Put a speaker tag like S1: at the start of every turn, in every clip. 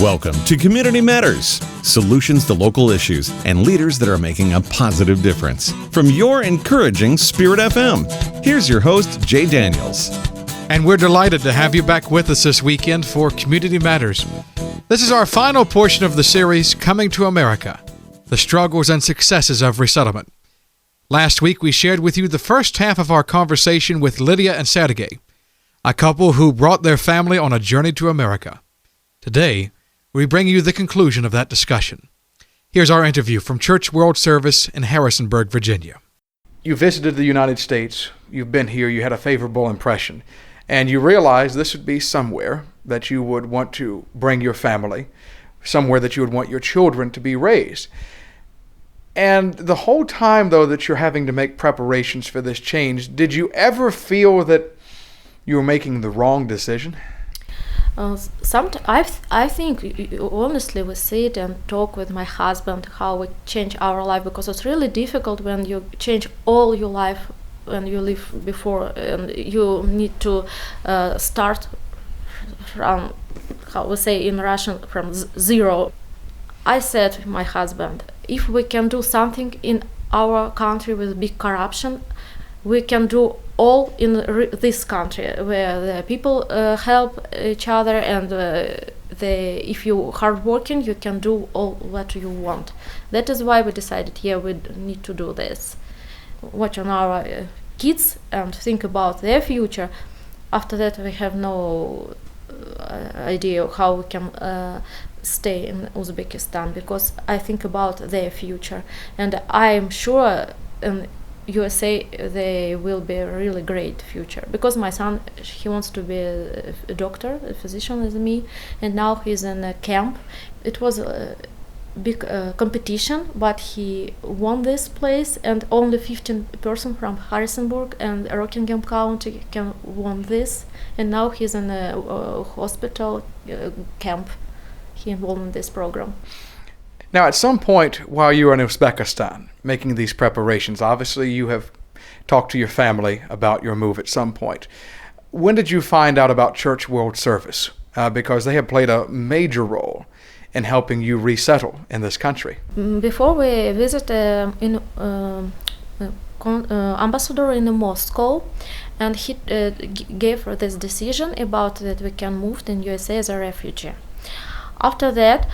S1: Welcome to Community Matters, solutions to local issues and leaders that are making a positive difference. From your encouraging Spirit FM, here's your host, Jay Daniels.
S2: And we're delighted to have you back with us this weekend for Community Matters. This is our final portion of the series, Coming to America, the struggles and successes of resettlement. Last week, we shared with you the first half of our conversation with Lydia and Sergei, a couple who brought their family on a journey to America. Today, we bring you the conclusion of that discussion. Here's our interview from Church World Service in Harrisonburg, Virginia. You visited the United States, you've been here, you had a favorable impression, and you realized this would be somewhere that you would want to bring your family, somewhere that you would want your children to be raised. And the whole time, though, that you're having to make preparations for this change, did you ever feel that you were making the wrong decision?
S3: I think, honestly, we sit and talk with my husband how we change our life, because it's really difficult when you change all your life when you live before, and you need to start from, how we say in Russian, from zero. I said to my husband, if we can do something in our country with big corruption, we can do all in this country where the people help each other, and if you hardworking, you can do all what you want. That is why we decided, we need to do this. Watch on our kids and think about their future. After that, we have no idea how we can stay in Uzbekistan, because I think about their future, and I am sure in USA they will be a really great future, because my son, he wants to be a doctor, a physician as me, and now he's in a camp. It was a big competition, but he won this place, and only 15 person from Harrisonburg and Rockingham County can won this, and now he's in a hospital camp. He involved in this program.
S2: Now, at some point while you were in Uzbekistan making these preparations, obviously you have talked to your family about your move at some point. When did you find out about Church World Service? Because they have played a major role in helping you resettle in this country.
S3: Before we visit ambassador in Moscow, and he gave this decision about that we can move in USA as a refugee. After that,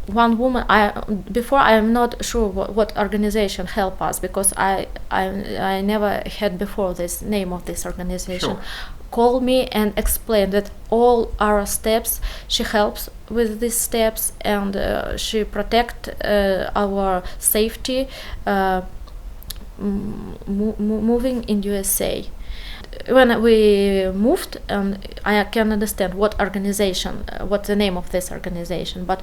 S3: one woman, I am not sure what organization helped us, because I never had before this name of this organization.
S2: Sure.
S3: Called me and explained that all our steps, she helps with these steps, and she protect our safety moving in USA. When we moved, I can understand what organization, what the name of this organization, but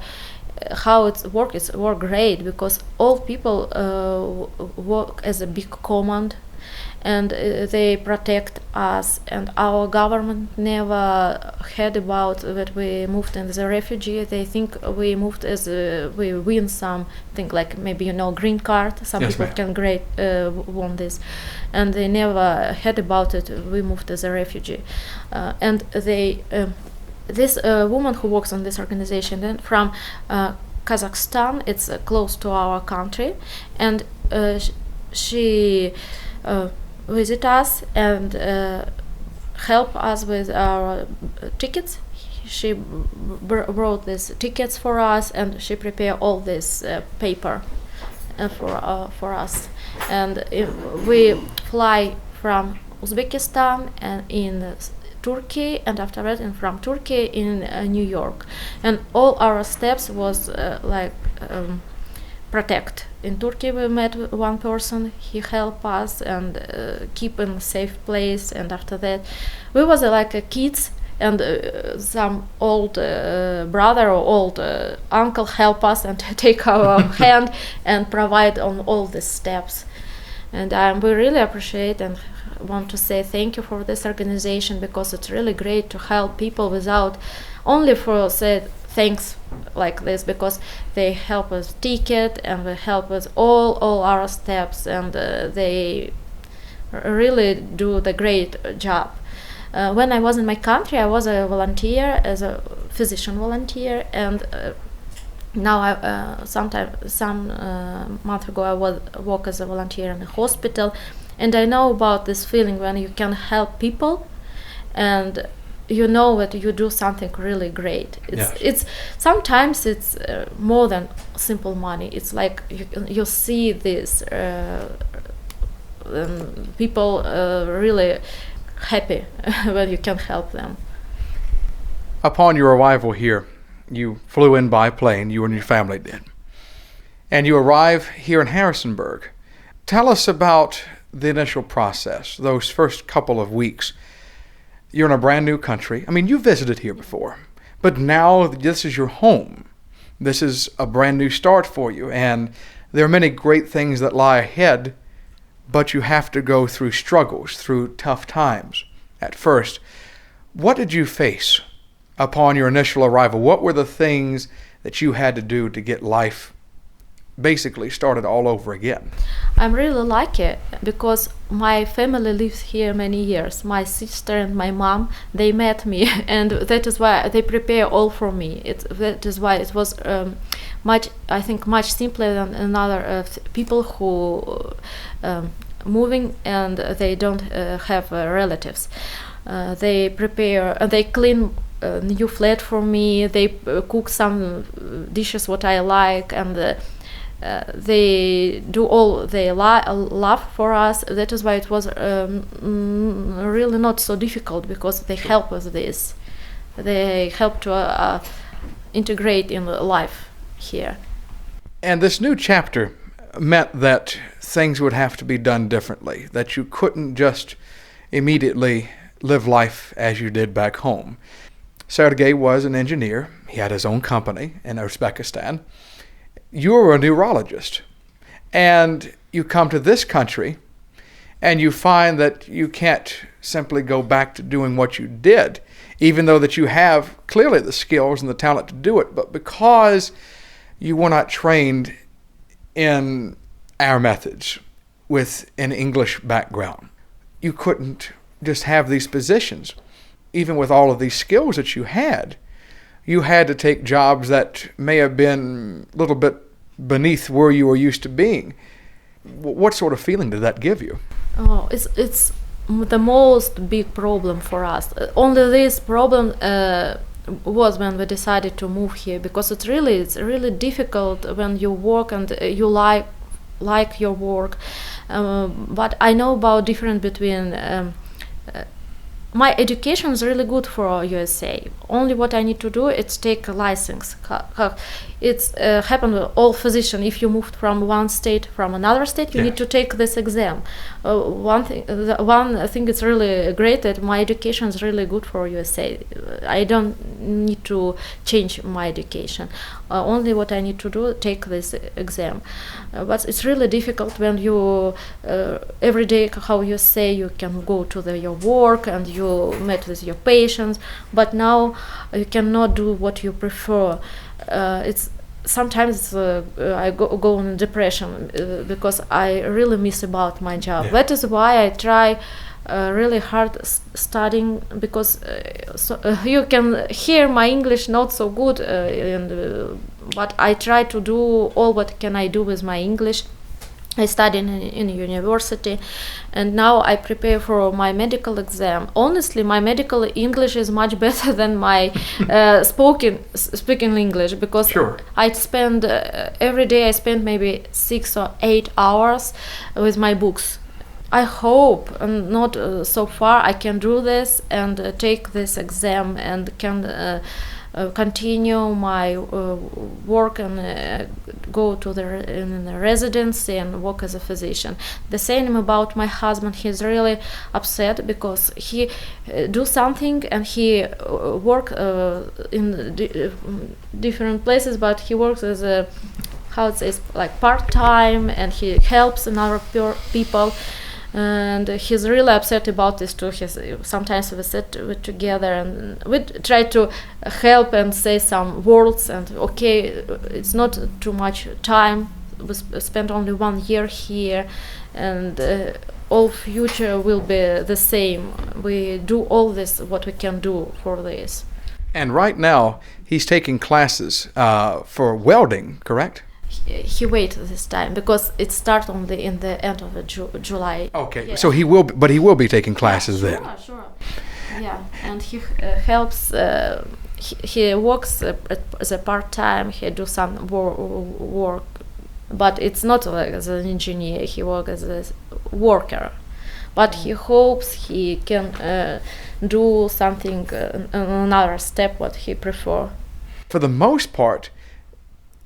S3: how it's work great, because all people work as a big command, and they protect us, and our government never heard about that we moved as a refugee. They think we moved as we win something, like maybe green card. Some
S2: Yes,
S3: people can won this, and they never heard about it. We moved as a refugee, and they this woman who works on this organization then from Kazakhstan. It's close to our country, and she visit us and help us with our tickets. She wrote these tickets for us, and she prepared all this paper for us. And we fly from Uzbekistan and in Turkey, and after that from Turkey in New York. And all our steps was protect. In Turkey we met one person, he helped us and keep in a safe place, and after that we was like kids, and some old brother or old uncle help us and take our hand and provide on all the steps. And we really appreciate and want to say thank you for this organization, because it's really great to help people without only for say thanks like this, because they help us ticket and they help us all our steps, and they really do the great job. when I was in my country, I was a volunteer as a physician volunteer, and now some month ago I work as a volunteer in a hospital, and I know about this feeling when you can help people, and you know that you do something really great. It's sometimes it's more than simple money. It's like you see this people really happy when you can help them.
S2: Upon your arrival here, you flew in by plane, you and your family did. And you arrive here in Harrisonburg. Tell us about the initial process, those first couple of weeks. You're in a brand new country. I mean, you visited here before, but now this is your home. This is a brand new start for you, and there are many great things that lie ahead, but you have to go through struggles, through tough times at first. What did you face upon your initial arrival? What were the things that you had to do to get life basically started all over again?
S3: I'm really lucky because my family lives here many years. My sister and my mom, they met me, and that is why they prepare all for me. That is why it was much simpler than another people who moving and they don't have relatives. They prepare, they clean new flat for me. They cook some dishes what I like, and they do all they love for us. That is why it was really not so difficult, because they help us this. They help to integrate in life here.
S2: And this new chapter meant that things would have to be done differently, that you couldn't just immediately live life as you did back home. Sergei was an engineer. He had his own company in Uzbekistan. You were a neurologist, and you come to this country and you find that you can't simply go back to doing what you did, even though that you have clearly the skills and the talent to do it, but because you were not trained in our methods with an English background, you couldn't just have these positions. Even with all of these skills that you had to take jobs that may have been a little bit beneath where you were used to being. What sort of feeling did that give you?
S3: Oh, it's the most big problem for us. Only this problem was when we decided to move here, because it's really difficult when you work and you like your work. But I know about difference between. My education is really good for USA. Only what I need to do is take a license. It's happened with all physicians. If you moved from one state from another state, you need to take this exam. One thing is really great that my education is really good for USA. I don't need to change my education. Only what I need to do take this exam. But it's really difficult when you every day, how you say, you can go to your work and you met with your patients, but now you cannot do what you prefer. It's sometimes I go in depression because I really miss about my job. That is why I try really hard studying, because you can hear my English not so good, but I try to do all what can I do with my English. I study in university, and now I prepare for my medical exam. Honestly, my medical English is much better than my speaking English, because I spend every day I spend maybe 6 or 8 hours with my books. I hope, and not so far, I can do this and take this exam and can continue my work and go to the residency and work as a physician. The same about my husband. He's really upset because he do something and he work in different places, but he works as a like part-time, and he helps another people. And he's really upset about this too. Sometimes we sit together and we try to help and say some words, and okay, it's not too much time. We spent only 1 year here, and all future will be the same. We do all this what we can do for this.
S2: And right now, he's taking classes for welding, correct?
S3: He wait this time because it starts in the end of July.
S2: Okay,
S3: Yeah.
S2: so he will be taking classes then.
S3: Sure. Yeah, and he helps. He works as a part time. He do some work, but it's not like as an engineer. He works as a worker, but he hopes he can do something another step what he prefer.
S2: For the most part,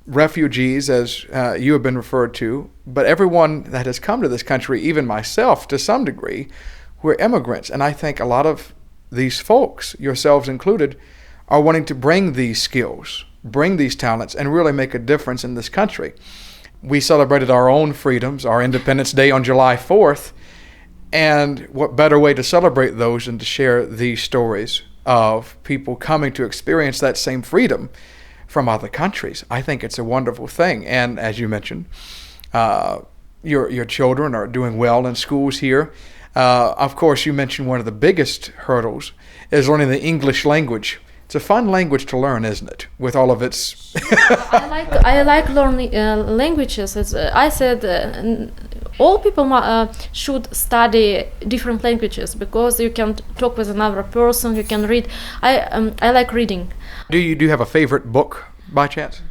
S2: refugees, as you have been referred to, but everyone that has come to this country, even myself to some degree, we're immigrants. And I think a lot of these folks, yourselves included, are wanting to bring these skills, bring these talents, and really make a difference in this country. We celebrated our own freedoms, our Independence Day on July 4th, and what better way to celebrate those than to share these stories of people coming to experience that same freedom from other countries. I think it's a wonderful thing. And as you mentioned, your children are doing well in schools here. Of course, you mentioned one of the biggest hurdles is learning the English language. It's a fun language to learn, isn't it? With all of its...
S3: I like learning languages. I said all people should study different languages because you can talk with another person, you can read. I like reading.
S2: Do you have a favorite book by chance?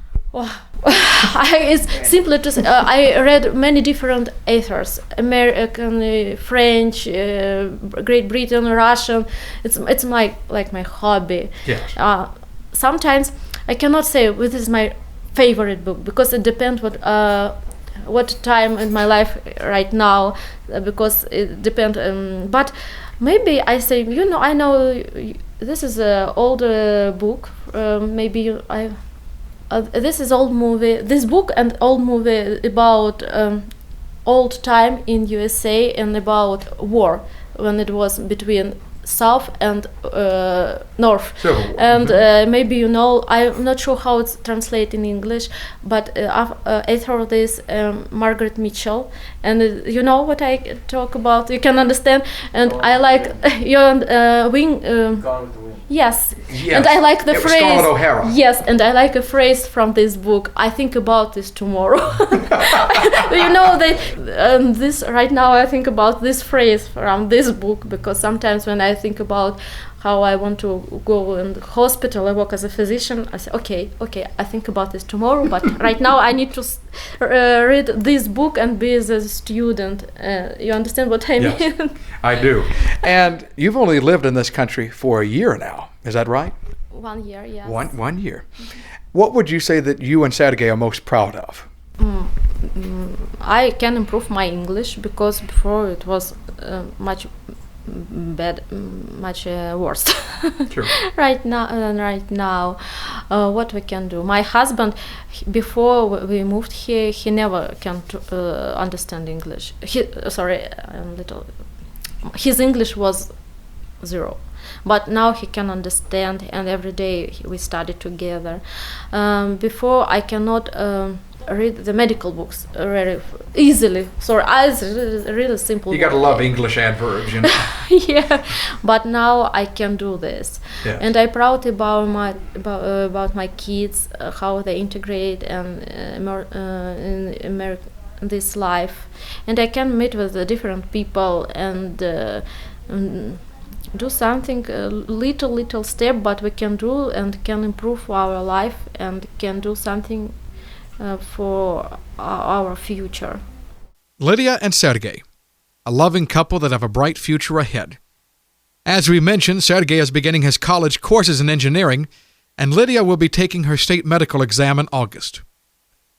S3: It's simply to say, I read many different authors: American, French, Great Britain, Russian. It's my hobby.
S2: Yes.
S3: Sometimes I cannot say this is my favorite book because it depends what time in my life right now, because it depends. But maybe I say, I know this is an old book. This is old movie. This book and old movie about old time in USA and about war when it was between South and North. And maybe I'm not sure how it's translated in English, but author this Margaret Mitchell, and you know what I talk about. You can understand, and I like wing.
S4: Gone with the Wind.
S3: Yes, and I like the phrase.
S2: Scarlett O'Hara.
S3: Yes, and I like a phrase from this book. I think about this tomorrow. This right now I think about this phrase from this book because sometimes when I think about how I want to go in the hospital, I work as a physician. I say, okay, I think about this tomorrow, but right now I need to read this book and be as a student. You understand what I mean?
S2: Yes, I do. And you've only lived in this country for a year now, is that right?
S3: 1 year, yes.
S2: One year. What would you say that you and Sergei are most proud of?
S3: I can improve my English because before it was much worse.
S2: Sure.
S3: Right now, what we can do? My husband, before we moved here, he never can understand English. His English was 0, but now he can understand, and every day we study together. Before I cannot read the medical books very easily. Sorry, it's really simple.
S2: You gotta love English adverbs,
S3: Yeah, but now I can do this.
S2: Yes.
S3: And I'm proud about my kids, how they integrate and in this life, and I can meet with the different people and do something little step, but we can do and can improve our life and can do something for our future.
S2: Lydia and Sergei, a loving couple that have a bright future ahead. As we mentioned, Sergei is beginning his college courses in engineering, and Lydia will be taking her state medical exam in August.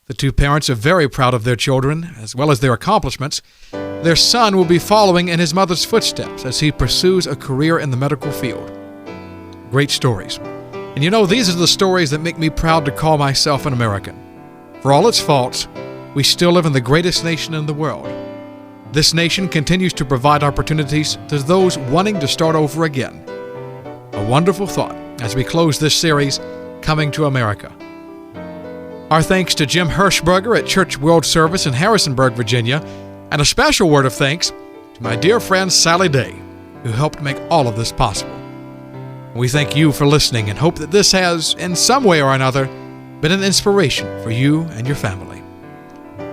S2: The two parents are very proud of their children, as well as their accomplishments. Their son will be following in his mother's footsteps as he pursues a career in the medical field. Great stories. And these are the stories that make me proud to call myself an American. For all its faults, we still live in the greatest nation in the world. This nation continues to provide opportunities to those wanting to start over again. A wonderful thought as we close this series, Coming to America. Our thanks to Jim Hirschberger at Church World Service in Harrisonburg, Virginia, and a special word of thanks to my dear friend Sally Day, who helped make all of this possible. We thank you for listening and hope that this has, in some way or another, been an inspiration for you and your family.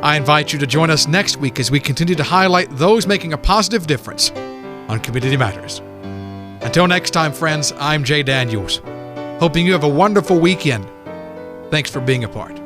S2: I invite you to join us next week as we continue to highlight those making a positive difference on Community Matters. Until next time, friends, I'm Jay Daniels, hoping you have a wonderful weekend. Thanks for being a part.